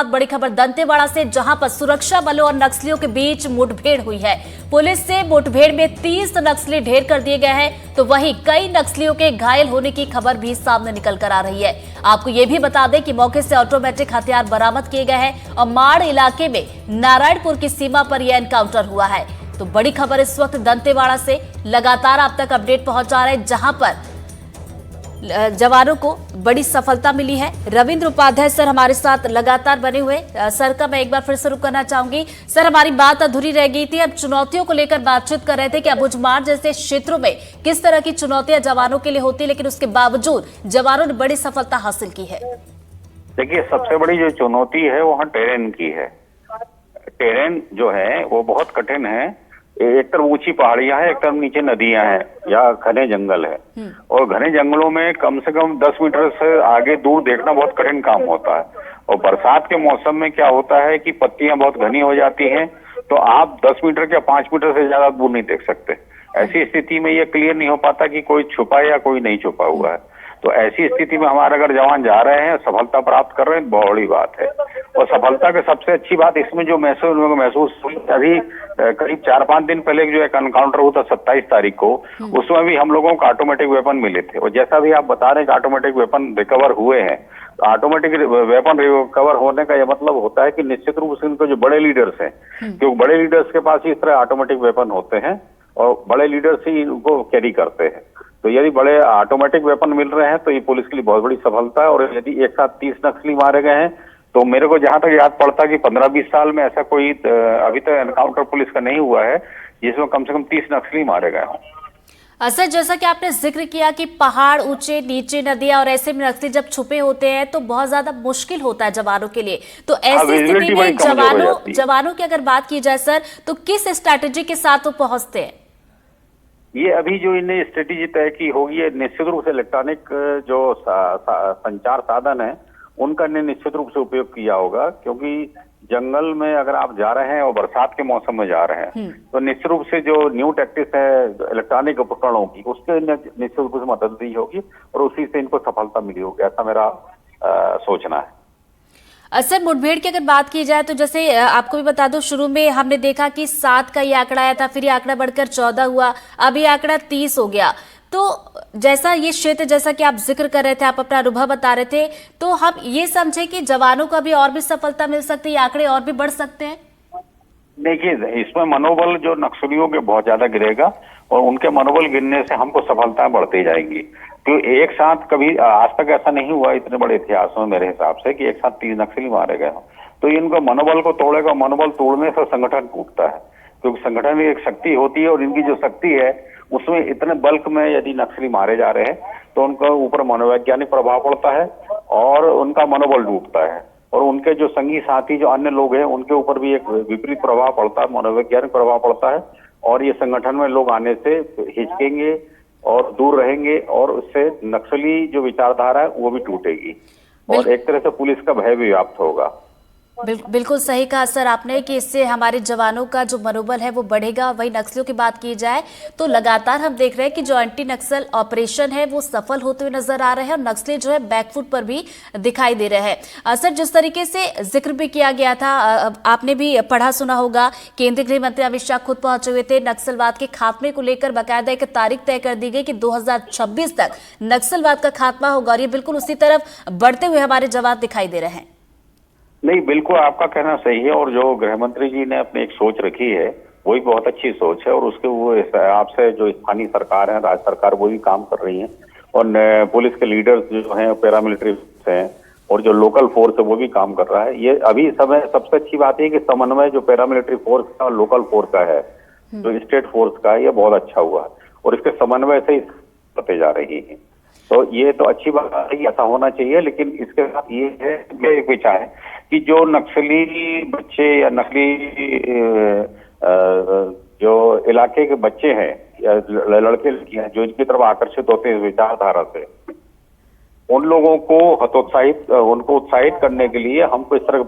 बड़ी खबर दंतेवाड़ा से, जहां पर सुरक्षा बलों और नक्सलियों के बीच मुठभेड़ हुई है। पुलिस से मुठभेड़ में 30 नक्सली ढेर कर दिए गए हैं, तो वहीं कई नक्सलियों के घायल होने की खबर भी सामने निकल कर आ रही है। आपको ये भी बता दें कि मौके से ऑटोमेटिक हथियार बरामद किए गए हैं और माड़ इलाके में नारायणपुर की सीमा पर यह एनकाउंटर हुआ है। तो बड़ी खबर इस वक्त दंतेवाड़ा से लगातार आप तक अपडेट पहुंचा रहे हैं, जहां पर जवानों को बड़ी सफलता मिली है। रविंद्र उपाध्याय सर हमारे साथ लगातार बने हुए। सर का मैं एक बार फिर से रुक करना चाहूंगी। सर, हमारी बात अधूरी रह गई थी, अब चुनौतियों को लेकर बातचीत कर रहे थे कि अबुझमाड़ जैसे क्षेत्रों में किस तरह की चुनौतियां जवानों के लिए होती, लेकिन उसके बावजूद जवानों ने बड़ी सफलता हासिल की है। देखिए, सबसे बड़ी जो चुनौती है वहाँ टेरेन की है। टेरेन जो है वो बहुत कठिन है। एक तरफ ऊंची पहाड़ियां हैं, एक तरफ नीचे नदियां हैं या घने जंगल है। और घने जंगलों में कम से कम 10 मीटर से आगे दूर देखना बहुत कठिन काम होता है। और बरसात के मौसम में क्या होता है कि पत्तियां बहुत घनी हो जाती हैं, तो आप 10 मीटर या 5 मीटर से ज्यादा दूर नहीं देख सकते। ऐसी स्थिति में ये क्लियर नहीं हो पाता कि कोई छुपा है या कोई नहीं छुपा हुआ है। तो ऐसी स्थिति में हमारे अगर जवान जा रहे हैं, सफलता प्राप्त कर रहे हैं, बहुत बड़ी बात है। और सफलता की सबसे अच्छी बात इसमें जो महसूस हुई, अभी करीब 4-5 दिन पहले जो एक एनकाउंटर हुआ था 27 तारीख को, उसमें भी हम लोगों को ऑटोमेटिक वेपन मिले थे। और जैसा भी आप बता रहे हैं कि ऑटोमेटिक वेपन रिकवर हुए हैं, तो ऑटोमेटिक वेपन रिकवर होने का यह मतलब होता है कि निश्चित रूप से इनको जो बड़े लीडर्स हैं, क्योंकि बड़े लीडर्स के पास इस तरह ऑटोमेटिक वेपन होते हैं और बड़े लीडर्स ही इनको कैरी करते हैं। तो यदि बड़े ऑटोमेटिक वेपन मिल रहे हैं तो ये पुलिस के लिए बहुत बड़ी सफलता है। और यदि एक साथ 30 नक्सली मारे गए हैं, तो मेरे को जहां तक याद पड़ता है कि 15-20 साल में ऐसा कोई अभी तक एनकाउंटर पुलिस का नहीं हुआ है जिसमें कम से कम 30 नक्सली मारे गए हों। सर, जैसा कि आपने जिक्र किया कि पहाड़ ऊंचे, नीचे नदियां, और ऐसे में नक्सली जब छुपे होते हैं तो बहुत ज्यादा मुश्किल होता है जवानों के लिए। तो ऐसी स्थिति में जवानों की अगर बात की जाए सर, तो किस स्ट्रैटेजी के साथ वो पहुंचते हैं? ये अभी जो इन्हें स्ट्रेटेजी तय की होगी, ये निश्चित रूप से इलेक्ट्रॉनिक जो संचार साधन है उनका निश्चित रूप से उपयोग किया होगा। क्योंकि जंगल में अगर आप जा रहे हैं और बरसात के मौसम में जा रहे हैं, तो निश्चित रूप से जो न्यू टैक्टिक्स है इलेक्ट्रॉनिक उपकरणों की, उसके निश्चित रूप से मदद दी होगी और उसी से इनको सफलता मिली होगी, ऐसा मेरा सोचना है। सर, मुठभेड़ की अगर बात की जाए तो जैसे आपको भी बता दूं, शुरू में हमने देखा कि 7 का ये आंकड़ा आया था, फिर ये आंकड़ा बढ़कर 14 हुआ, अब ये आंकड़ा 30 हो गया। तो जैसा ये क्षेत्र, जैसा कि आप जिक्र कर रहे थे, आप अपना अनुभव बता रहे थे, तो हम ये समझे कि जवानों को अभी और भी सफलता मिल सकती है, ये आंकड़े और भी बढ़ सकते हैं? देखिए, इसमें मनोबल जो नक्सलियों के बहुत ज्यादा गिरेगा और उनके मनोबल गिरने से हमको सफलताएं बढ़ती जाएंगी। तो एक साथ कभी आज तक ऐसा नहीं हुआ इतने बड़े इतिहास में मेरे हिसाब से कि एक साथ 30 नक्सली मारे गए हों। तो इनको मनोबल को तोड़ेगा, मनोबल तोड़ने से संगठन टूटता है, क्योंकि संगठन में एक शक्ति होती है और इनकी जो शक्ति है उसमें इतने बल्क में यदि नक्सली मारे जा रहे हैं तो उनका ऊपर मनोवैज्ञानिक प्रभाव पड़ता है और उनका मनोबल टूटता है। और उनके जो संगी साथी जो अन्य लोग हैं उनके ऊपर भी एक विपरीत प्रभाव पड़ता है, मनोवैज्ञानिक प्रभाव पड़ता है। और ये संगठन में लोग आने से हिचकेंगे और दूर रहेंगे और उससे नक्सली जो विचारधारा है वो भी टूटेगी और एक तरह से पुलिस का भय भी व्याप्त होगा। बिल्कुल सही कहा सर आपने कि इससे हमारे जवानों का जो मनोबल है वो बढ़ेगा। वही नक्सलियों की बात की जाए तो लगातार हम देख रहे हैं कि जो एंटी नक्सल ऑपरेशन है वो सफल होते हुए नजर आ रहे हैं और नक्सली जो है बैकफुट पर भी दिखाई दे रहे हैं। सर, जिस तरीके से जिक्र भी किया गया था, आपने भी पढ़ा सुना होगा, केंद्रीय गृह मंत्री अमित शाह खुद पहुंचे हुए थे। नक्सलवाद के खात्मे को लेकर बाकायदा एक तारीख तय कर दी गई कि 2026 तक नक्सलवाद का खात्मा होगा और ये बिल्कुल उसी तरफ बढ़ते हुए हमारे जवान दिखाई दे रहे हैं। नहीं, बिल्कुल आपका कहना सही है। और जो गृह मंत्री जी ने अपनी एक सोच रखी है वही बहुत अच्छी सोच है और उसके वो हिसाब से जो स्थानीय सरकार है, राज्य सरकार, वो भी काम कर रही है। और पुलिस के लीडर्स जो हैं, पैरामिलिट्री हैं और जो लोकल फोर्स है वो भी काम कर रहा है। ये अभी समय सबसे अच्छी बात है कि समन्वय जो पैरामिलिट्री फोर्स का और लोकल फोर्स का है, जो स्टेट फोर्स का है, ये बहुत अच्छा हुआ है और इसके समन्वय से करते जा रही है। तो ये तो अच्छी बात है, ऐसा होना चाहिए। लेकिन इसके साथ ये है, एक विचार है कि जो नक्सली बच्चे या नकली जो इलाके के बच्चे हैं या लड़के लड़कियां जो इनकी तरफ आकर्षित होते हैं विचारधारा से, उन लोगों को उनको उत्साहित करने के लिए हमको इस तरह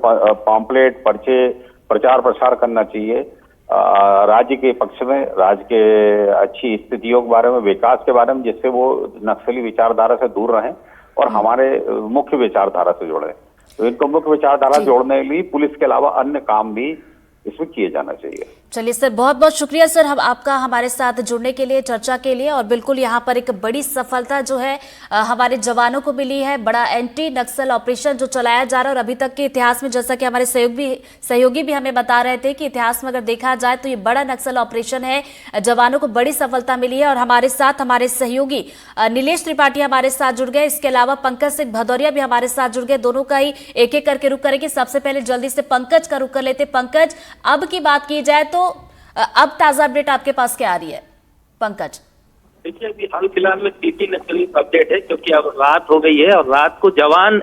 पॉम्पलेट, पर्चे, प्रचार प्रसार करना चाहिए राज्य के पक्ष में, राज्य के अच्छी स्थितियों के बारे में, विकास के बारे में, जिससे वो नक्सली विचारधारा से दूर रहें और हमारे मुख्य विचारधारा से जुड़े। तो इनको मुख्य विचारधारा जोड़ने के लिए पुलिस के अलावा अन्य काम भी इसमें किए जाना चाहिए। चलिए सर, बहुत बहुत शुक्रिया सर हम आपका हमारे साथ जुड़ने के लिए, चर्चा के लिए। और बिल्कुल यहाँ पर एक बड़ी सफलता जो है हमारे जवानों को मिली है। बड़ा एंटी नक्सल ऑपरेशन जो चलाया जा रहा है और अभी तक के इतिहास में, जैसा कि हमारे सहयोगी भी हमें बता रहे थे कि इतिहास में अगर देखा जाए तो ये बड़ा नक्सल ऑपरेशन है। जवानों को बड़ी सफलता मिली है। और हमारे साथ हमारे सहयोगी नीलेश त्रिपाठी हमारे साथ जुड़ गए। इसके अलावा पंकज सिंह भदौरिया भी हमारे साथ जुड़ गए। दोनों का ही एक एक करके रुख करेंगे। सबसे पहले जल्दी से पंकज का रुख कर लेते। पंकज, अब की बात की जाए तो अब ताजा अपडेट आपके पास क्या आ रही है पंकज? देखिए, अभी हाल फिलहाल में 3 नक्सली अपडेट है, क्योंकि अब रात हो गई है और रात को जवान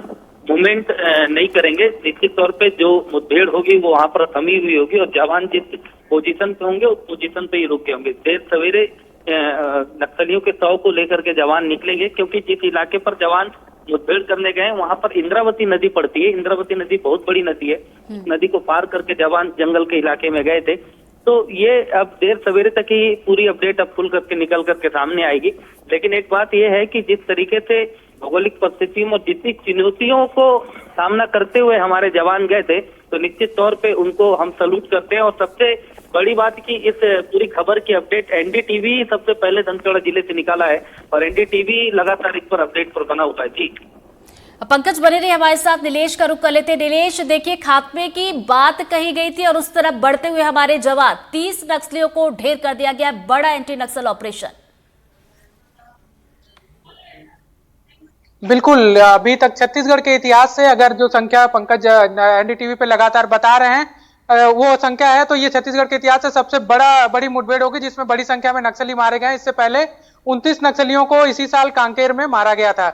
मूवमेंट नहीं करेंगे। निश्चित तौर पे जो मुठभेड़ होगी वो वहां पर थमी हुई होगी और जवान जिस पोजीशन पे होंगे उस पोजीशन पे ही रुके होंगे। देर सवेरे नक्सलियों के शव को लेकर के जवान निकलेंगे, क्योंकि जिस इलाके पर जवान मुठभेड़ करने गए वहां पर इंद्रावती नदी पड़ती है। इंद्रावती नदी बहुत बड़ी नदी है। नदी को पार करके जवान जंगल के इलाके में गए थे। तो ये अब देर सवेरे तक ही पूरी अपडेट अब खुल करके निकल करके सामने आएगी। लेकिन एक बात यह है कि जिस तरीके से भौगोलिक परिस्थितियों और जितनी चुनौतियों को सामना करते हुए हमारे जवान गए थे, तो निश्चित तौर पे उनको हम सैल्यूट करते हैं। और सबसे बड़ी बात की इस पूरी खबर की अपडेट एनडीटीवी सबसे पहले दंतेवाड़ा जिले से निकाला है और एनडीटीवी लगातार इस पर अपडेट पर बना हुआ है। जी पंकज, बने रहे हमारे साथ। नीलेश का रुख कर लेते। नीलेश, देखिए, खात्मे की बात कही गई थी और उस तरफ बढ़ते हुए हमारे जवान 30 नक्सलियों को ढेर कर दिया गया। बड़ा एंटी नक्सल ऑपरेशन। बिल्कुल, अभी तक छत्तीसगढ़ के इतिहास से अगर जो संख्या पंकज एनडीटीवी पे लगातार बता रहे हैं वो संख्या है, तो ये छत्तीसगढ़ के इतिहास से सबसे बड़ी मुठभेड़ होगी जिसमें बड़ी संख्या में नक्सली मारे गए। इससे पहले 29 नक्सलियों को इसी साल कांकेर में मारा गया था।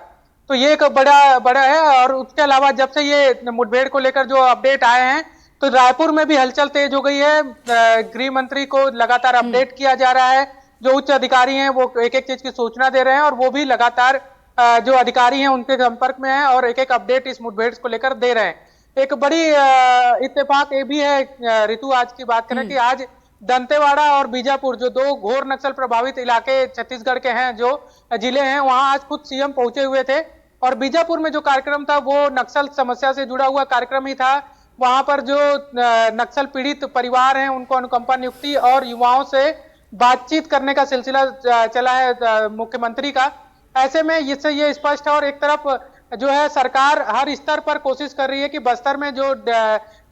तो ये एक बड़ा है। और उसके अलावा जब से ये मुठभेड़ को लेकर जो अपडेट आए हैं, तो रायपुर में भी हलचल तेज हो गई है। गृह मंत्री को लगातार अपडेट किया जा रहा है। जो उच्च अधिकारी हैं वो एक एक चीज की सूचना दे रहे हैं और वो भी लगातार जो अधिकारी हैं उनके संपर्क में है और एक एक अपडेट इस मुठभेड़ को लेकर दे रहे हैं। एक बड़ी इत्तेफाक ये भी है ऋतु, आज की बात करें कि आज दंतेवाड़ा और बीजापुर जो 2 घोर नक्सल प्रभावित इलाके छत्तीसगढ़ के हैं, जो जिले हैं, वहां आज खुद सीएम पहुंचे हुए थे। और बीजापुर में जो कार्यक्रम था वो नक्सल समस्या से जुड़ा हुआ कार्यक्रम ही था। वहां पर जो नक्सल पीड़ित परिवार हैं उनको अनुकंपा नियुक्ति और युवाओं से बातचीत करने का सिलसिला चला है मुख्यमंत्री का। ऐसे में इससे ये स्पष्ट है और एक तरफ जो है सरकार हर स्तर पर कोशिश कर रही है कि बस्तर में जो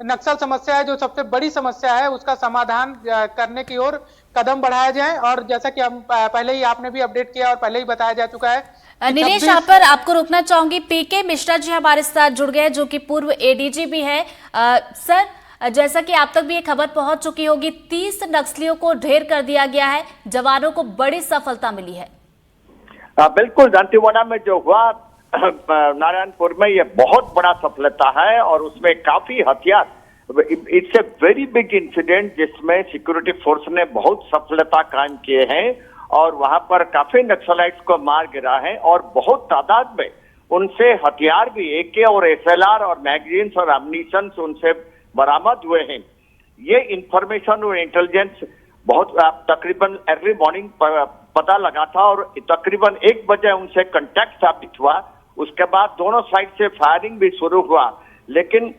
नक्सल समस्या है, जो सबसे बड़ी समस्या है, उसका समाधान करने की ओर कदम बढ़ाया जाए। और जैसा कि हम पहले ही आपने भी अपडेट किया और पहले ही बताया जा चुका है। नीलेश, यहाँ पर आपको रोकना चाहूंगी। पीके मिश्रा जी हमारे साथ जुड़ गए, जो कि पूर्व एडीजी भी है। सर, जैसा कि आप तक भी ये खबर पहुंच चुकी होगी, 30 नक्सलियों को ढेर कर दिया गया है। जवानों को बड़ी सफलता मिली है। बिल्कुल, दंतेवाड़ा में जो हुआ नारायणपुर में, ये बहुत बड़ा सफलता है और उसमें काफी हथियार, it's a very big incident जिसमें सिक्योरिटी फोर्स ने बहुत सफलता कायम किए हैं और वहां पर काफी नक्सलाइट्स को मार गिरा है और बहुत तादाद में उनसे हथियार भी एके और एसएलआर और मैगजीन्स और एम्यूनिशन उनसे बरामद हुए हैं। ये इंफॉर्मेशन और इंटेलिजेंस बहुत तकरीबन अर्ली मॉर्निंग पता लगा था और तकरीबन 1 बजे उनसे कांटेक्ट स्थापित हुआ। उसके बाद दोनों साइड से फायरिंग भी शुरू हुआ। लेकिन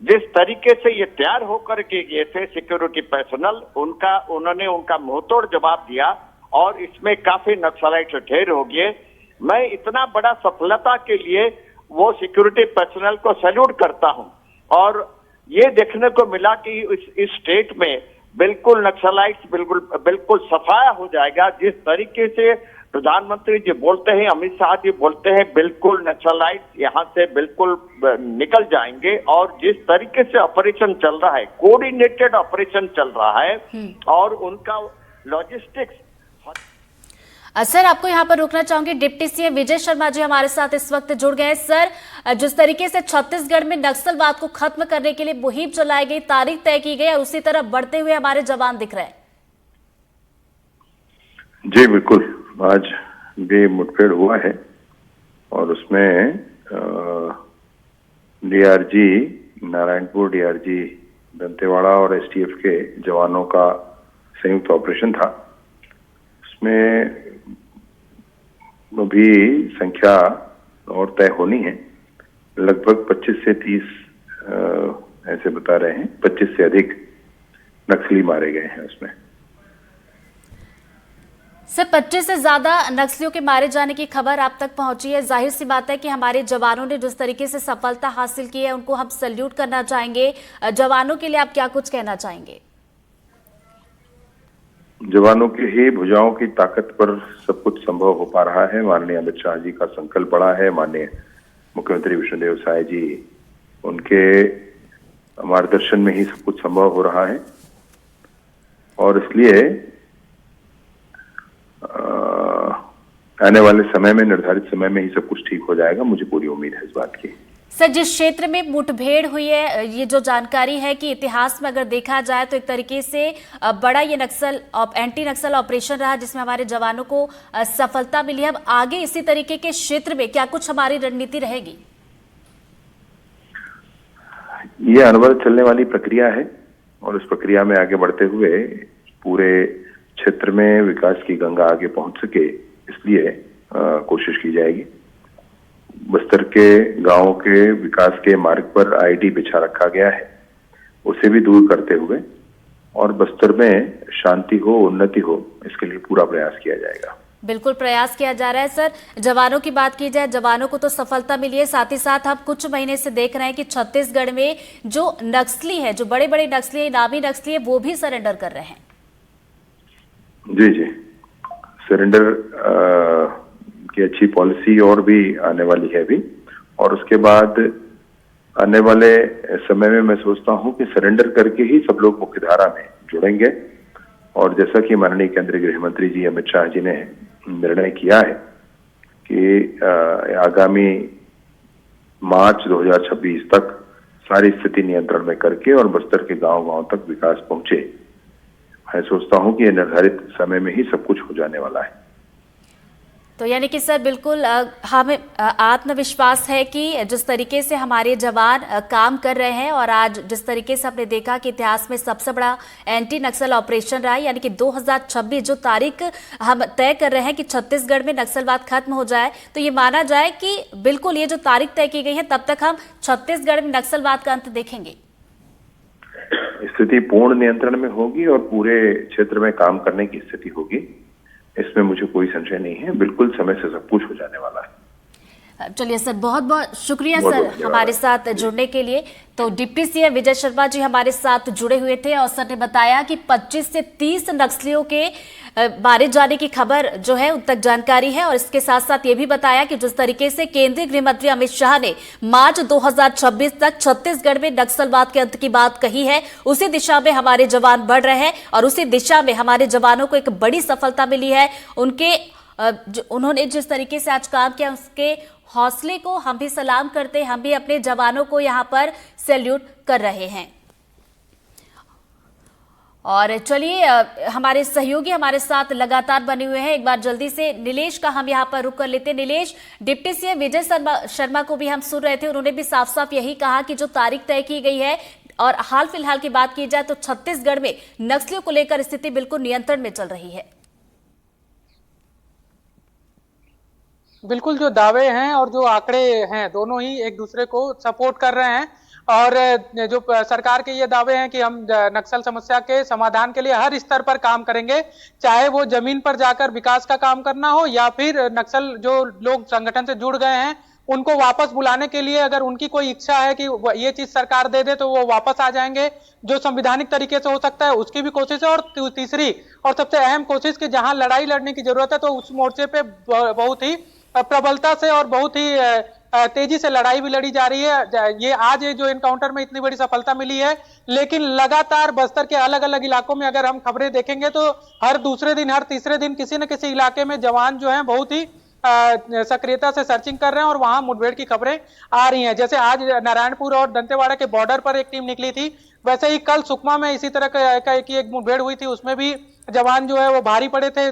जिस तरीके से ये तैयार होकर के गए थे सिक्योरिटी पर्सनल, उन्होंने उनका मुंहतोड़ जवाब दिया और इसमें काफी नक्सलाइट ढेर हो गए। मैं इतना बड़ा सफलता के लिए वो सिक्योरिटी पर्सनल को सैल्यूट करता हूं और ये देखने को मिला कि इस स्टेट में बिल्कुल नक्सलाइट्स बिल्कुल सफाया हो जाएगा। जिस तरीके से प्रधानमंत्री जी बोलते हैं, अमित शाह जी बोलते हैं, बिल्कुल नक्सलाइट्स यहाँ से बिल्कुल निकल जाएंगे। और जिस तरीके से ऑपरेशन चल रहा है, कोऑर्डिनेटेड ऑपरेशन चल रहा है और उनका लॉजिस्टिक्स। सर, आपको यहाँ पर रोकना चाहूंगी। डिप्टी सीएम विजय शर्मा जी हमारे साथ इस वक्त जुड़ गए। सर, जिस तरीके से छत्तीसगढ़ में नक्सलवाद को खत्म करने के लिए मुहिम चलाई गई, तारीख तय की गई और उसी तरह बढ़ते हुए हमारे जवान दिख रहे हैं। जी बिल्कुल, आज भी मुठभेड़ हुआ है और उसमें डीआरजी नारायणपुर, डीआरजी दंतेवाड़ा और एसटीएफ के जवानों का संयुक्त ऑपरेशन था। उसमें भी संख्या और तय होनी है, लगभग 25 से 30 ऐसे बता रहे हैं, 25 से अधिक नक्सली मारे गए हैं उसमें। सर, 25 से ज्यादा नक्सलियों के मारे जाने की खबर आप तक पहुंची है। जाहिर सी बात है कि हमारे जवानों ने जिस तरीके से सफलता हासिल की है उनको हम सैल्यूट करना चाहेंगे। जवानों के लिए आप क्या कुछ कहना चाहेंगे? जवानों की ही भुजाओं की ताकत पर सब कुछ संभव हो पा रहा है। माननीय अमित शाह जी का संकल्प बड़ा है, माननीय मुख्यमंत्री विष्णुदेव साय जी, उनके मार्गदर्शन में ही सब कुछ संभव हो रहा है और इसलिए आने वाले समय में, निर्धारित समय में ही सब कुछ ठीक हो जाएगा। मुझे पूरी उम्मीद है इस बात की। सर, जिस क्षेत्र में मुठभेड़ हुई है, ये जो जानकारी है कि इतिहास में अगर देखा जाए तो एक तरीके से बड़ा ये एंटी नक्सल ऑपरेशन रहा जिसमें हमारे जवानों को सफलता मिली है। अब आगे इसी तरीके के क्षेत्र में क्या कुछ हमारी रणनीति रहेगी? ये अनवरत चलने वाली प्रक्रिया है और इस प्रक्रिया में आगे बढ़ते हुए पूरे क्षेत्र में विकास की गंगा आगे पहुंच सके, इसलिए कोशिश की जाएगी। बस्तर के गांवों के विकास के मार्ग पर आईडी बिछा रखा गया है, उसे भी दूर करते हुए और बस्तर में शांति हो, उन्नति हो, इसके लिए पूरा प्रयास किया जाएगा। बिल्कुल प्रयास किया जा रहा है। सर, जवानों की बात की जाए, जवानों को तो सफलता मिली है, साथ ही साथ हम कुछ महीने से देख रहे हैं कि छत्तीसगढ़ में जो नक्सली है, जो बड़े बड़े नक्सली, इनामी नक्सली है, वो भी सरेंडर कर रहे हैं। जी, सरेंडर की अच्छी पॉलिसी और भी आने वाली है अभी, और उसके बाद आने वाले समय में मैं सोचता हूं कि सरेंडर करके ही सब लोग मुख्यधारा में जुड़ेंगे। और जैसा कि माननीय केंद्रीय गृह मंत्री जी अमित शाह जी ने निर्णय किया है कि आगामी मार्च 2026 तक सारी स्थिति नियंत्रण में करके और बस्तर के गांव-गांव तक विकास पहुंचे, मैं सोचता हूं कि ये निर्धारित समय में ही सब कुछ हो जाने वाला है। तो यानी कि सर बिल्कुल हमें आत्मविश्वास है कि जिस तरीके से हमारे जवान काम कर रहे हैं और आज जिस तरीके से हमने देखा कि इतिहास में सबसे बड़ा एंटी नक्सल ऑपरेशन रहा है, यानी कि 2026 जो तारीख हम तय कर रहे हैं कि छत्तीसगढ़ में नक्सलवाद खत्म हो जाए, तो ये माना जाए कि बिल्कुल ये जो तारीख तय की गई है तब तक हम छत्तीसगढ़ में नक्सलवाद का अंत देखेंगे। स्थिति पूर्ण नियंत्रण में होगी और पूरे क्षेत्र में काम करने की स्थिति होगी, इसमें मुझे कोई संशय नहीं है। बिल्कुल समय से सब कुछ हो जाने वाला है। चलिए सर, बहुत बहुत शुक्रिया सर हमारे साथ जुड़ने के लिए। तो डिप्टी सीएम विजय शर्मा जी हमारे साथ जुड़े हुए थे और सर ने बताया कि 25 से 30 नक्सलियों के मारे जाने की खबर जो है उन तक जानकारी है और इसके साथ साथ ये भी बताया कि जिस तरीके से केंद्रीय गृह मंत्री अमित शाह ने मार्च 2026 तक छत्तीसगढ़ में नक्सलवाद के अंत की बात कही है, उसी दिशा में हमारे जवान बढ़ रहे हैं और उसी दिशा में हमारे जवानों को एक बड़ी सफलता मिली है। उन्होंने जिस तरीके से आज काम किया उसके हौसले को हम भी सलाम करते हैं, हम भी अपने जवानों को यहाँ पर सैल्यूट कर रहे हैं। और चलिए, हमारे सहयोगी हमारे साथ लगातार बने हुए हैं। एक बार जल्दी से नीलेश का हम यहाँ पर रुक कर लेते हैं। नीलेश, डिप्टी सीएम विजय शर्मा को भी हम सुन रहे थे, उन्होंने भी साफ साफ यही कहा कि जो तारीख तय की गई है और हाल फिलहाल की बात की जाए तो छत्तीसगढ़ में नक्सलियों को लेकर स्थिति बिल्कुल नियंत्रण में चल रही है। बिल्कुल, जो दावे हैं और जो आंकड़े हैं दोनों ही एक दूसरे को सपोर्ट कर रहे हैं और जो सरकार के ये दावे हैं कि हम नक्सल समस्या के समाधान के लिए हर स्तर पर काम करेंगे, चाहे वो जमीन पर जाकर विकास का काम करना हो या फिर नक्सल जो लोग संगठन से जुड़ गए हैं उनको वापस बुलाने के लिए अगर उनकी कोई इच्छा है कि ये चीज सरकार दे दे तो वो वापस आ जाएंगे। जो संविधानिक तरीके से हो सकता है उसकी भी कोशिश है और तीसरी और सबसे अहम कोशिश कि जहां लड़ाई लड़ने की जरूरत है तो उस मोर्चे पे बहुत ही प्रबलता से और बहुत ही तेजी से लड़ाई भी लड़ी जा रही है। ये आज जो एनकाउंटर में इतनी बड़ी सफलता मिली है, लेकिन लगातार बस्तर के अलग अलग इलाकों में अगर हम खबरें देखेंगे तो हर दूसरे दिन हर तीसरे दिन किसी न किसी इलाके में जवान जो हैं बहुत ही सक्रियता से सर्चिंग कर रहे हैं और वहां मुठभेड़ की खबरें आ रही हैं। जैसे आज नारायणपुर और दंतेवाड़ा के बॉर्डर पर एक टीम निकली थी, वैसे ही कल सुकमा में इसी तरह की एक मुठभेड़ हुई थी, उसमें भी जवान जो है वो भारी पड़े थे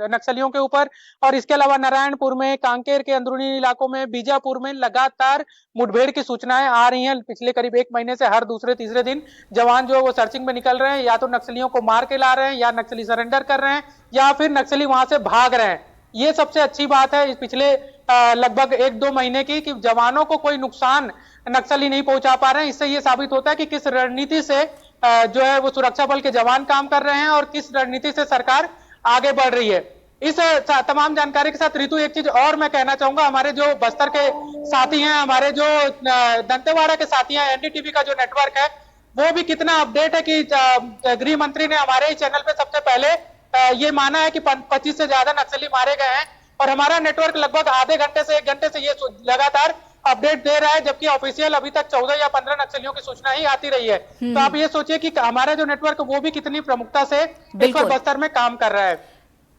नक्सलियों के ऊपर। और इसके अलावा नारायणपुर में, कांकेर के अंदरूनी इलाकों में, बीजापुर में लगातार मुठभेड़ की सूचनाएं आ रही हैं। पिछले करीब एक महीने से हर दूसरे तीसरे दिन जवान जो है वो सर्चिंग में निकल रहे हैं, या तो नक्सलियों को मार के ला रहे हैं या नक्सली सरेंडर कर रहे हैं या फिर नक्सली वहां से भाग रहे हैं। ये सबसे अच्छी बात है। पिछले लगभग 1-2 महीने की कि जवानों को कोई नुकसान नक्सली नहीं पहुंचा पा रहे हैं। इससे ये साबित होता है कि किस रणनीति से जो है वो सुरक्षा बल के जवान काम कर रहे हैं और किस रणनीति से सरकार आगे बढ़ रही है। इस तमाम जानकारी के साथ ऋतु एक चीज और मैं कहना चाहूंगा, हमारे जो बस्तर के साथी हैं, हमारे जो दंतेवाड़ा के साथी हैं, एनडीटीवी का जो नेटवर्क है वो भी कितना अपडेट है कि गृह मंत्री ने हमारे चैनल पे सबसे पहले ये माना है कि 25 से ज्यादा नक्सली मारे गए हैं और हमारा नेटवर्क लगभग आधे घंटे से 1 घंटे से ये लगातार अपडेट दे रहा है, जबकि ऑफिशियल अभी तक 14 या 15 नक्सलियों की सूचना ही आती रही है। तो आप ये सोचिए कि हमारा जो नेटवर्क वो भी कितनी प्रमुखता से इस पर बस्तर में काम कर रहा है।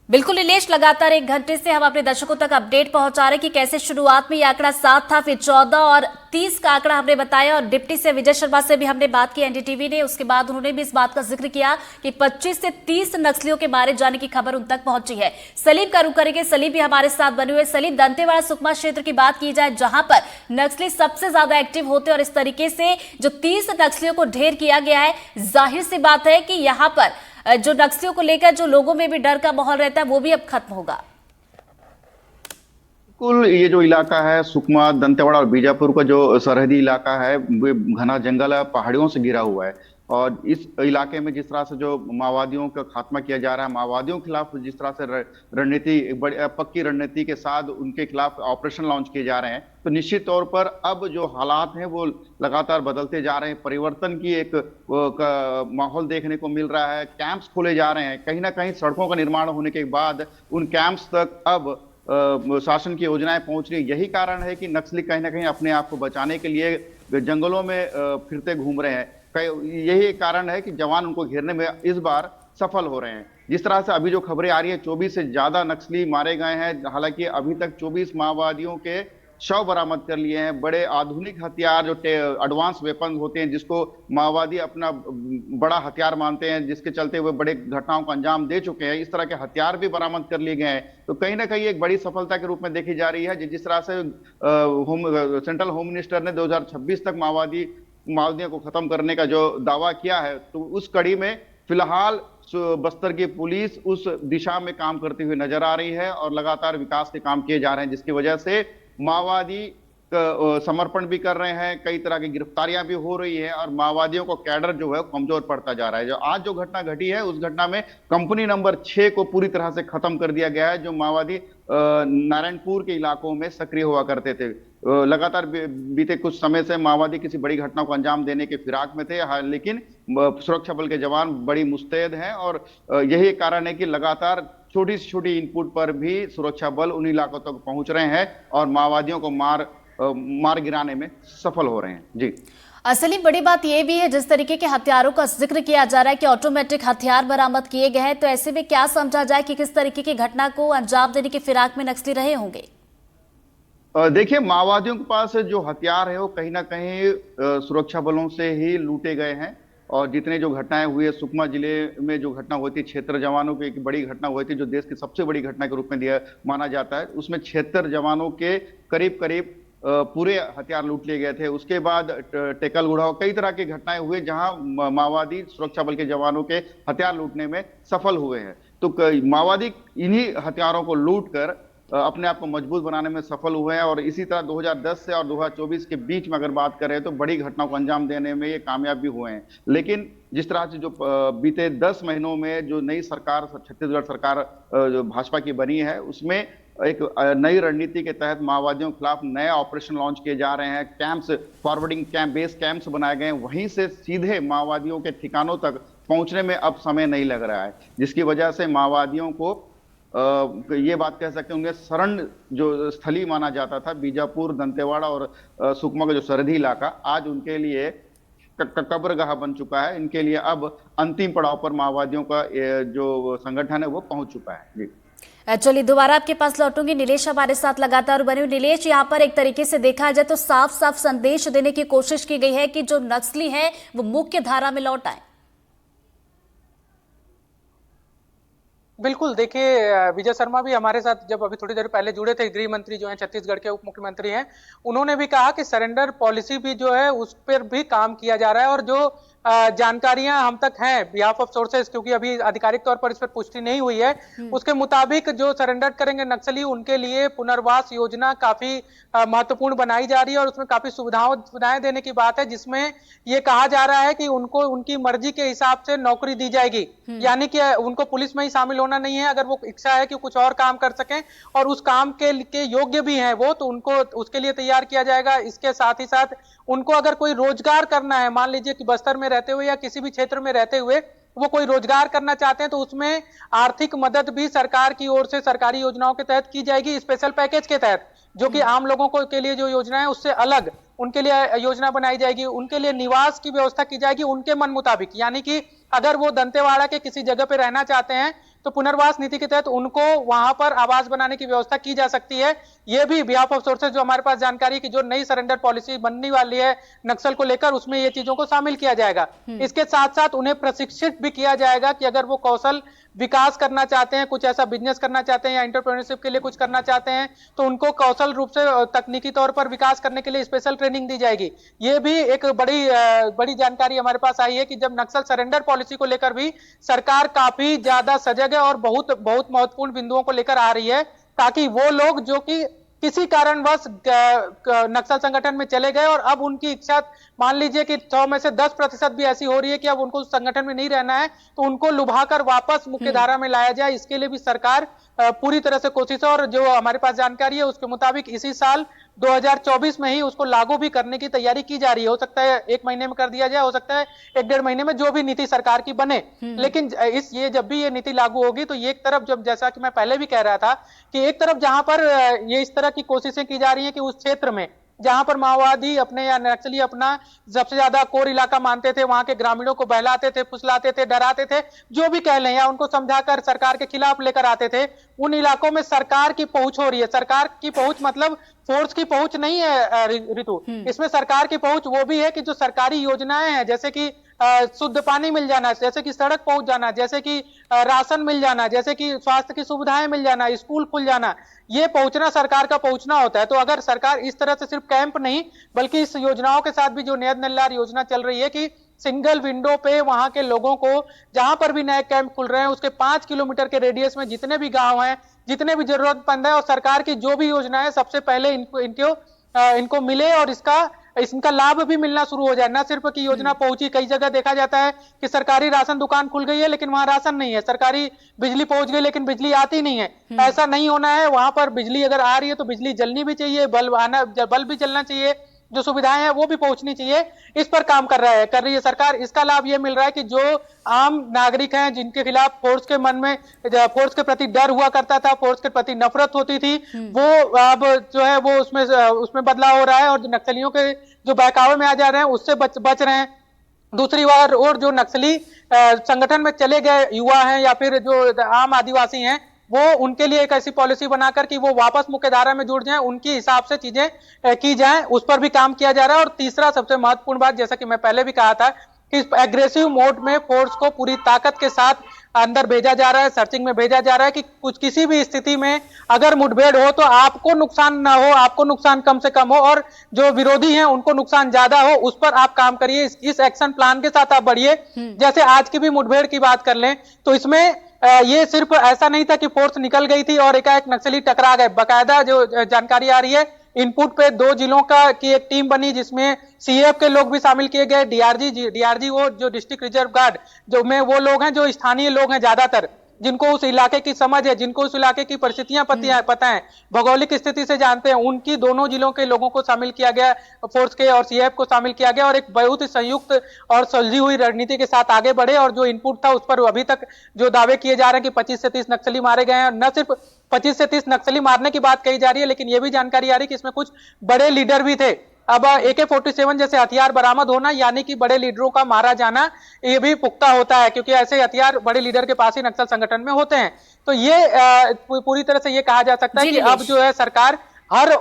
बिल्कुल नीलेश, लगातार 1 घंटे से हम अपने दर्शकों तक अपडेट पहुंचा रहे हैं कि कैसे शुरुआत में ये आंकड़ा 7 था, फिर 14 और 30 का आंकड़ा हमने बताया और डिप्टी से विजय शर्मा से भी हमने बात की एनडीटीवी ने। उसके बाद उन्होंने भी इस बात का जिक्र किया कि 25 से 30 नक्सलियों के मारे जाने की खबर उन तक पहुंची है। सलीम का रुख करेंगे, सलीम भी हमारे साथ बने हुए। सलीम, दंतेवाड़ा सुकमा क्षेत्र की बात की जाए जहां पर नक्सली सबसे ज्यादा एक्टिव होते हैं और इस तरीके से जो 30 नक्सलियों को ढेर किया गया है, जाहिर सी बात है कि यहाँ पर जो नक्सलियों को लेकर जो लोगों में भी डर का माहौल रहता है वो भी अब खत्म होगा। बिल्कुल, ये जो इलाका है सुकमा, दंतेवाड़ा और बीजापुर का जो सरहदी इलाका है वो घना जंगल है, पहाड़ियों से घिरा हुआ है और इस इलाके में जिस तरह से जो माओवादियों का खात्मा किया जा रहा है, माओवादियों के खिलाफ जिस तरह से रणनीति पक्की रणनीति के साथ उनके खिलाफ ऑपरेशन लॉन्च किए जा रहे हैं, तो निश्चित तौर पर अब जो हालात हैं वो लगातार बदलते जा रहे हैं। परिवर्तन की एक माहौल देखने को मिल रहा है। कैंप्स खोले जा रहे हैं, कहीं ना कहीं सड़कों का निर्माण होने के बाद उन कैंप्स तक अब शासन की योजनाएं पहुंच रही। यही कारण है कि नक्सली कहीं ना कहीं अपने आप को बचाने के लिए जंगलों में फिरते घूम रहे हैं। यही कारण है कि जवान उनको घेरने में इस बार सफल हो रहे हैं। जिस तरह से अभी जो खबरें आ रही है 24 से ज्यादा नक्सली मारे गए हैं, हालांकि अभी तक 24 माओवादियों के शव बरामद कर लिए हैं। बड़े आधुनिक हथियार जो एडवांस वेपन होते हैं जिसको माओवादी अपना बड़ा हथियार मानते हैं, जिसके चलते हुए बड़े घटनाओं को अंजाम दे चुके हैं, इस तरह के हथियार भी बरामद कर लिए गए हैं। तो कहीं ना कहीं एक बड़ी सफलता के रूप में देखी जा रही है। जिस तरह से सेंट्रल होम मिनिस्टर ने 2026 तक माओवादियों को खत्म करने का जो दावा किया है, तो उस कड़ी में फिलहाल बस्तर की पुलिस उस दिशा में काम करती हुई नजर आ रही है और लगातार विकास के काम किए जा रहे हैं, जिसकी वजह से माओवादी समर्पण भी कर रहे हैं, कई तरह की गिरफ्तारियां भी हो रही है और माओवादियों को कैडर जो है कमजोर पड़ता जा रहा है। जो आज जो घटना घटी है उस घटना में कंपनी नंबर 6 को पूरी तरह से खत्म कर दिया गया है, जो माओवादी नारायणपुर के इलाकों में सक्रिय हुआ करते थे। लगातार बीते कुछ समय से माओवादी किसी बड़ी घटना को अंजाम देने के फिराक में थे, लेकिन सुरक्षा बल के जवान बड़ी मुस्तैद हैं और यही कारण है कि लगातार छोटी से छोटी इनपुट पर भी सुरक्षा बल उन इलाकों तक पहुंच रहे हैं और माओवादियों को मार गिराने में सफल हो रहे हैं। जी सलीम, बड़ी बात यह भी है जिस तरीके के हथियारों का जिक्र किया जा रहा है कि ऑटोमेटिक हथियार बरामद किए गए हैं, तो ऐसे में क्या समझा जाए कि किस तरीके की घटना को अंजाम देने की फिराक में नक्सली रहे होंगे? देखिए, माओवादियों के पास जो हथियार है वो कहीं ना कहीं सुरक्षा बलों से ही लूटे गए हैं और जितने जो घटनाएं हुई है सुकमा जिले में जो घटना हुई थी, 76 जवानों की एक बड़ी घटना हुई थी जो देश की सबसे बड़ी घटना के रूप में माना जाता है। उसमें 76 जवानों के करीब पूरे हथियार लूट लिए गए थे। उसके बाद टेकल उड़ाव, कई तरह की घटनाएं हुई जहां माओवादी सुरक्षा बल के जवानों के हथियार लूटने में सफल हुए हैं। तो माओवादी इन्हीं हथियारों को लूट कर अपने आप को मजबूत बनाने में सफल हुए हैं और इसी तरह 2010 से और 2024 के बीच में अगर बात करें तो बड़ी घटनाओं को अंजाम देने में ये कामयाब भी हुए हैं। लेकिन जिस तरह से जो बीते 10 महीनों में जो नई सरकार, छत्तीसगढ़ सरकार जो भाजपा की बनी है, उसमें एक नई रणनीति के तहत माओवादियों के खिलाफ नए ऑपरेशन लॉन्च किए जा रहे हैं। Camps, forwarding camp, base camps बनाए गए हैं, वहीं से सीधे माओवादियों के ठिकानों तक पहुंचने में अब समय नहीं लग रहा है, जिसकी वजह से माओवादियों को ये बात कह सकते हैं उनके शरण जो स्थली माना जाता था बीजापुर, दंतेवाड़ा और सुकमा का जो सरहदी इलाका, आज उनके लिए कब्रगाह बन चुका है। इनके लिए अब अंतिम पड़ाव पर माओवादियों का जो संगठन है वो पहुंच चुका है। जी चलिए, दोबारा आपके पास लौटूंगी। नीलेश हमारे साथ लगातार बने हुए। नीलेश, यहाँ पर एक तरीके से देखा जाए तो साफ साफ संदेश देने की कोशिश की गई है कि जो नक्सली है वो मुख्य धारा में लौट आए। बिल्कुल, देखिए विजय शर्मा भी हमारे साथ जब अभी थोड़ी देर पहले जुड़े थे, गृह मंत्री जो हैं छत्तीसगढ़ के उप मुख्यमंत्री हैं, उन्होंने भी कहा कि सरेंडर पॉलिसी भी जो है उस पर भी काम किया जा रहा है और जो जानकारियां हम तक हैं बिहाफ ऑफ सोर्सेस, क्योंकि अभी आधिकारिक तौर पर इस पर पुष्टि नहीं हुई है, उसके मुताबिक जो सरेंडर करेंगे नक्सली उनके लिए पुनर्वास योजना काफी महत्वपूर्ण बनाई जा रही है और उसमें काफी सुविधाएं देने की बात है, जिसमें ये कहा जा रहा है कि उनको उनकी मर्जी के हिसाब से नौकरी दी जाएगी। यानी कि उनको पुलिस में ही शामिल होना नहीं है, अगर वो इच्छा है कि कुछ और काम कर सकें और उस काम के योग्य भी हैं वो, तो उनको उसके लिए तैयार किया जाएगा। इसके साथ ही साथ उनको अगर कोई रोजगार करना है, मान लीजिए कि बस्तर में रहते हुए या किसी भी क्षेत्र में रहते हुए वो कोई रोजगार करना चाहते हैं, तो उसमें आर्थिक मदद भी सरकार की ओर से सरकारी योजनाओं के तहत की जाएगी, स्पेशल पैकेज के तहत, जो कि आम लोगों को के लिए जो योजना है उससे अलग उनके लिए योजना बनाई जाएगी। उनके लिए निवास की व्यवस्था की जाएगी उनके मन मुताबिक, यानी कि अगर वो दंतेवाड़ा के किसी जगह पे रहना चाहते हैं तो पुनर्वास नीति के तहत उनको वहां पर आवास बनाने की व्यवस्था की जा सकती है। ये भी बिहाफ ऑफ सोर्सेज जो हमारे पास जानकारी है कि जो नई सरेंडर पॉलिसी बनने वाली है नक्सल को लेकर, उसमें ये चीजों को शामिल किया जाएगा। इसके साथ साथ उन्हें प्रशिक्षित भी किया जाएगा कि अगर वो कौशल विकास करना चाहते हैं, कुछ ऐसा बिजनेस करना चाहते हैं या एंटरप्रेन्योरशिप के लिए कुछ करना चाहते हैं, तो उनको कौशल रूप से तकनीकी तौर पर विकास करने के लिए स्पेशल ट्रेनिंग दी जाएगी। ये भी एक बड़ी जानकारी हमारे पास आई है कि जब नक्सल सरेंडर पॉलिसी को लेकर भी सरकार काफी ज्यादा सजग है और बहुत महत्वपूर्ण बिंदुओं को लेकर आ रही है, ताकि वो लोग जो कि किसी कारणवश नक्सल संगठन में चले गए और अब उनकी इच्छा मान लीजिए कि 100 में से 10% भी ऐसी हो रही है कि अब उनको उस संगठन में नहीं रहना है, तो उनको लुभाकर वापस मुख्य धारा में लाया जाए। इसके लिए भी सरकार पूरी तरह से कोशिश है और जो हमारे पास जानकारी है उसके मुताबिक इसी साल 2024 में ही उसको लागू भी करने की तैयारी की जा रही है। हो सकता है 1 महीने में कर दिया जाए, हो सकता है 1-1.5 महीने में, जो भी नीति सरकार की बने। लेकिन जब भी ये नीति लागू होगी तो ये एक तरफ, जब जैसा कि मैं पहले भी कह रहा था कि एक तरफ जहां पर ये इस तरह की कोशिशें की जा रही हैं कि उस क्षेत्र में जहां पर माओवादी अपने या नक्सली अपना सबसे ज्यादा कोर इलाका मानते थे, वहां के ग्रामीणों को बहलाते थे, फुसलाते थे, डराते थे, जो भी कह लें, या उनको समझाकर सरकार के खिलाफ लेकर आते थे, उन इलाकों में सरकार की पहुंच हो रही है। सरकार की पहुंच मतलब फोर्स की पहुंच नहीं है ऋतु, इसमें सरकार की पहुंच वो भी है कि जो सरकारी योजनाएं हैं, जैसे कि शुद्ध पानी मिल जाना, जैसे कि सड़क पहुंच जाना, जैसे कि राशन मिल जाना, जैसे कि स्वास्थ्य की सुविधाएं मिल जाना, स्कूल खुल जाना, ये पहुंचना सरकार का पहुंचना होता है। तो अगर सरकार इस तरह से सिर्फ कैंप नहीं बल्कि इस योजनाओं के साथ भी, जो नैद नल्लार योजना चल रही है कि सिंगल विंडो पे वहां के लोगों को जहां पर भी नए कैंप खुल रहे हैं उसके 5 किलोमीटर के रेडियस में जितने भी गांव हैं, जितने भी जरूरतमंद है, और सरकार की जो भी योजना है सबसे पहले इनको मिले और इनका लाभ भी मिलना शुरू हो जाए। न सिर्फ कि योजना पहुंची, कई जगह देखा जाता है कि सरकारी राशन दुकान खुल गई है लेकिन वहां राशन नहीं है, सरकारी बिजली पहुंच गई लेकिन बिजली आती नहीं है। ऐसा नहीं होना है, वहां पर बिजली अगर आ रही है तो बिजली जलनी भी चाहिए, बल्ब भी जलना चाहिए, जो सुविधाएं हैं वो भी पहुंचनी चाहिए। इस पर काम कर रही है सरकार। इसका लाभ ये मिल रहा है कि जो आम नागरिक हैं जिनके खिलाफ फोर्स के मन में फोर्स के प्रति डर हुआ करता था, फोर्स के प्रति नफरत होती थी, वो अब जो है वो उसमें बदलाव हो रहा है और जो नक्सलियों के जो बहकावे में आ जा रहे हैं उससे बच रहे हैं। दूसरी बार और जो नक्सली संगठन में चले गए युवा हैं या फिर जो आम आदिवासी हैं, वो उनके लिए एक ऐसी पॉलिसी बनाकर कि वो वापस मुख्य धारा में जुड़ जाएं, उनके हिसाब से चीजें की जाएं, उस पर भी काम किया जा रहा है। और तीसरा सबसे महत्वपूर्ण बात, जैसा कि मैं पहले भी कहा था कि एग्रेसिव मोड में फोर्स को पूरी ताकत के साथ अंदर भेजा जा रहा है, सर्चिंग में भेजा जा रहा है कि किसी भी स्थिति में अगर मुठभेड़ हो तो आपको नुकसान ना हो, आपको नुकसान कम से कम हो और जो विरोधी हैं उनको नुकसान ज्यादा हो, उस पर आप काम करिए। इस एक्शन प्लान के साथ आप बढ़िए। जैसे आज की भी मुठभेड़ की बात कर लें तो इसमें ये सिर्फ ऐसा नहीं था कि फोर्स निकल गई थी और एकाएक नक्सली टकरा गए। बाकायदा जो जानकारी आ रही है, इनपुट पे 2 जिलों की एक टीम बनी जिसमें सीएएफ के लोग भी शामिल किए गए, डीआरजी वो जो डिस्ट्रिक्ट रिजर्व गार्ड जो में वो लोग हैं जो स्थानीय लोग हैं ज्यादातर, जिनको उस इलाके की समझ है, जिनको उस इलाके की परिस्थितियां पता है, भौगोलिक स्थिति से जानते हैं, उनकी दोनों जिलों के लोगों को शामिल किया गया, फोर्स के और सीएएफ को शामिल किया गया और एक बहुत ही संयुक्त और सुलझी हुई रणनीति के साथ आगे बढ़े। और जो इनपुट था उस पर अभी तक जो दावे किए जा रहे हैं कि 25 से 30 नक्सली मारे गए हैं, न सिर्फ 25 से 30 नक्सली मारने की बात कही जा रही है लेकिन यह भी जानकारी आ रही है कि इसमें कुछ बड़े लीडर भी थे। अब AK-47 जैसे हथियार बरामद होना यानी कि बड़े लीडरों का मारा जाना, ये भी पुख्ता होता है क्योंकि ऐसे हथियार बड़े लीडर के पास ही नक्सल संगठन में होते हैं। तो ये पूरी तरह से ये कहा जा सकता है कि अब जो है सरकार हर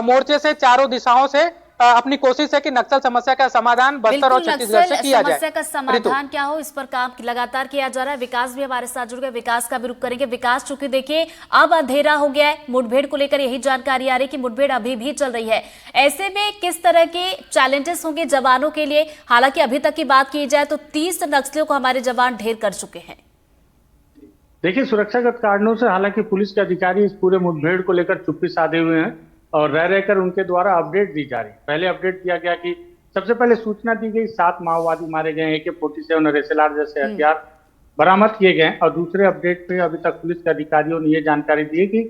मोर्चे से, चारों दिशाओं से अपनी कोशिश है कि नक्सल समस्या का समाधान बस्तर और बिल्कुल, छत्तीसगढ़ से नक्सल किया जाए। समस्या का समाधान क्या हो, इस पर काम लगातार किया जा रहा है। विकास भी हमारे साथ जुड़ गए, विकास का भी रुख करेंगे। विकास, चूंकि देखिए अब अंधेरा हो गया है, मुठभेड़ को लेकर यही जानकारी आ रही है कि मुठभेड़ अभी भी चल रही है। ऐसे में किस तरह के चैलेंजेस होंगे जवानों के लिए? हालांकि अभी तक की बात की जाए तो 30 नक्सलियों को हमारे जवान ढेर कर चुके हैं। देखिए, सुरक्षागत कारणों से हालांकि पुलिस के अधिकारी इस पूरे मुठभेड़ को लेकर चुप्पी साधे हुए हैं और रह रहकर उनके द्वारा अपडेट दी जा रही है। पहले अपडेट किया गया कि सबसे पहले सूचना दी गई 7 माओवादी मारे गए, AK-47 और SLR जैसे हथियार बरामद किए गए। और दूसरे अपडेट पे अभी तक पुलिस के अधिकारियों ने ये जानकारी दी है कि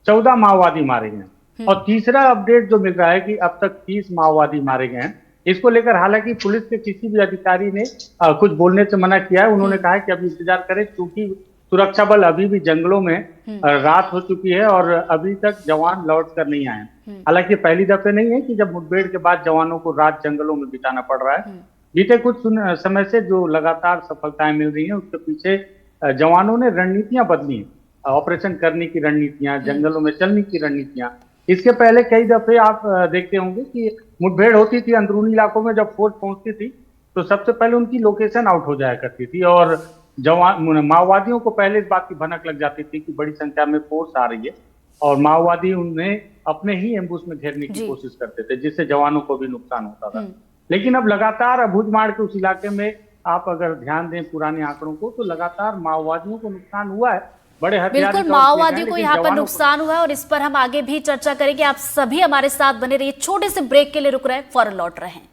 14 माओवादी मारे गए। और तीसरा अपडेट जो मिल रहा है कि अब तक 30 माओवादी मारे गए हैं। इसको लेकर हालांकि पुलिस के किसी भी अधिकारी ने कुछ बोलने से मना किया है। उन्होंने कहा है कि अभी इंतजार करें, क्योंकि सुरक्षा बल अभी भी जंगलों में रात हो चुकी है और अभी तक जवान लौट कर नहीं आए। हालांकि पहली दफे नहीं है कि जब मुठभेड़ के बाद जवानों को रात जंगलों में बिताना पड़ रहा है। बीते कुछ समय से जो लगातार सफलताएं मिल रही हैं, उसके पीछे जवानों ने रणनीतियां बदली हैं, ऑपरेशन करने की रणनीतियां, जंगलों में चलने की रणनीतियां। इसके पहले कई दफे आप देखते होंगे कि मुठभेड़ होती थी अंदरूनी इलाकों में, जब फोर्स पहुंचती थी तो सबसे पहले उनकी लोकेशन आउट हो जाया करती थी और माओवादियों को पहले इस बात की भनक लग जाती थी कि बड़ी संख्या में फोर्स आ रही है और माओवादी उन्हें अपने ही एम्बुश में घेरने की कोशिश करते थे, जिससे जवानों को भी नुकसान होता था। लेकिन अब लगातार अबूझमाड़ के उस इलाके में आप अगर ध्यान दें पुराने आंकड़ों को, तो लगातार माओवादियों को नुकसान हुआ है। बड़े हथियार बिल्कुल, माओवादियों को यहाँ पर नुकसान हुआ है और इस पर हम आगे भी चर्चा करेंगे। आप सभी हमारे साथ बने रहिए। छोटे से ब्रेक के लिए रुक रहे हैं, फौरन लौट रहे हैं।